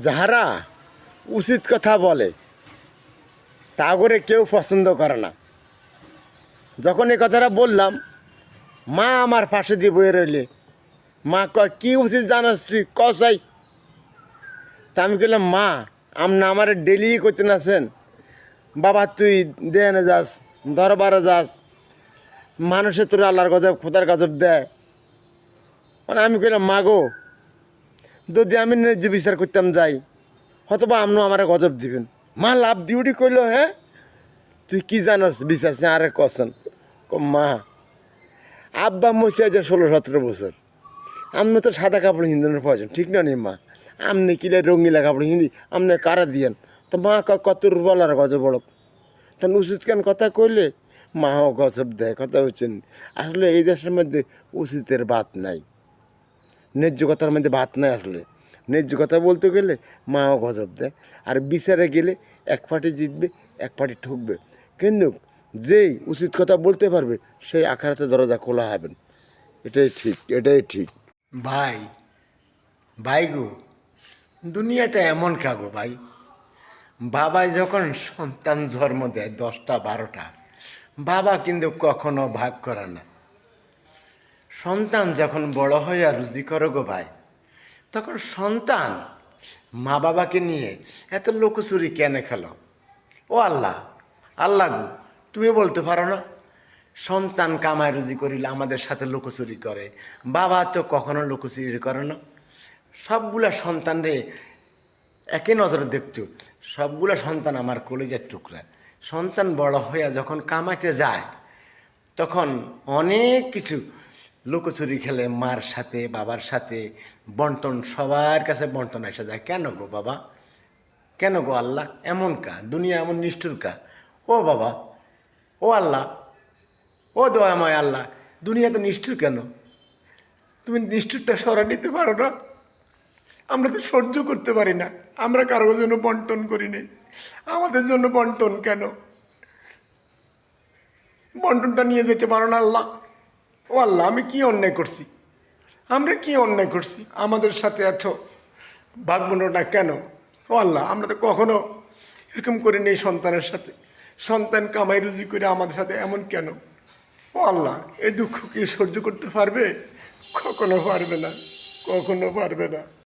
যাহারা উচিত কথা বলে তা করে কেউ পছন্দ করে না। যখন এই কথাটা বললাম, মা আমার পাশে দিয়ে বয়ে রইলে। মা কয়, কী উচিত জানাস তুই কসাই? তা আমি বললাম, মা আপনি আমার ডেলি করতে নাছেন, বাবা তুই দেনে যাস, দরবারে যাস, মানুষে তোর আল্লাহর গজব খোদার গজব দেয়। মানে আমি কইলাম, মা গো, যদি আমি ন্যায্য বিচার করতাম যাই, হয়তো বা আপনিও আমার গজব দিবেন। মা লাভ ডিউটি কইল, হ্যাঁ তুই কি জানাস বিচার আরে কসন? মা আব্বা মসিয়া যে 16-17 বছর, আপনি তো সাদা কাপড় হিন্দানোর প্রয়োজন, ঠিক না নি মা? আপনি কিলে রঙিলা কাপড় হিন্দি আপনি কারা দিয়েন? তো মা কত বলার গজব বড় তখন উচিত কেন কথা কইলে মাও গজব দেয়। কথা হচ্ছেন আসলে এই দেশের মধ্যে উচিতের বাত নাই, ন্যায্য কথার মধ্যে বাত নাই। আসলে ন্যায্য কথা বলতে গেলে মাও গজব দেয়, আর বিচারে গেলে এক পার্টি জিতবে, এক পার্টি ঠকবে। কিন্তু যেই উচিত কথা বলতে পারবে সেই আখাড়াতে দরজা খোলা হবেন। এটাই ঠিক, এটাই ঠিক। ভাই ভাই গো, দুনিয়াটা এমন কাগো ভাই। বাবাই যখন সন্তান জন্ম দেয় 10টা 12টা, বাবা কিন্তু কখনো ভাগ করে না। সন্তান যখন বড় হইয়া রুজি করো গো ভাই, তখন সন্তান মা বাবাকে নিয়ে এত লুকোচুরি কেন খেলো? ও আল্লাহ, আল্লাহ গো, তুমি বলতে পারো না? সন্তান কামায় রুজি করিলে আমাদের সাথে লুকোচুরি করে, বাবা তো কখনো লুকোচুরি করে না। সবগুলা সন্তান রে একে নজরে দেখতো, সবগুলা সন্তান আমার কলেজের টুকরা। সন্তান বড় হইয়া যখন কামাইতে যায়, তখন অনেক কিছু লুকোচুরি খেলে, মার সাথে বাবার সাথে বন্টন, সবার কাছে বন্টন এসে যায়। কেন গো বাবা, কেন গো আল্লাহ? এমন কা দুনিয়া, এমন নিষ্ঠুর কা? ও বাবা, ও আল্লাহ, ও দয়াময় আল্লাহ, দুনিয়া তো নিষ্ঠুর কেন? তুমি নিষ্ঠুরটা সরা নিতে পারো না? আমরা তো সহ্য করতে পারি না। আমরা কারোর জন্য বন্টন করি নাই, আমাদের জন্য বন্টন কেন? বন্টনটা নিয়ে যেতে পারো না আল্লাহ? ও আল্লাহ, আমি কি অন্যায় করছি? আমরা কি অন্যায় করছি? আমাদের সাথে এত ভাগবন্টনটা কেন? ও আল্লাহ, আমরা তো কখনো এরকম করি নেই সন্তানের সাথে। সন্তান কামাই রুজি করে আমাদের সাথে এমন কেন? ও আল্লাহ, এই দুঃখ কি সহ্য করতে পারবে? কখনো পারবে না, কখনো পারবে না।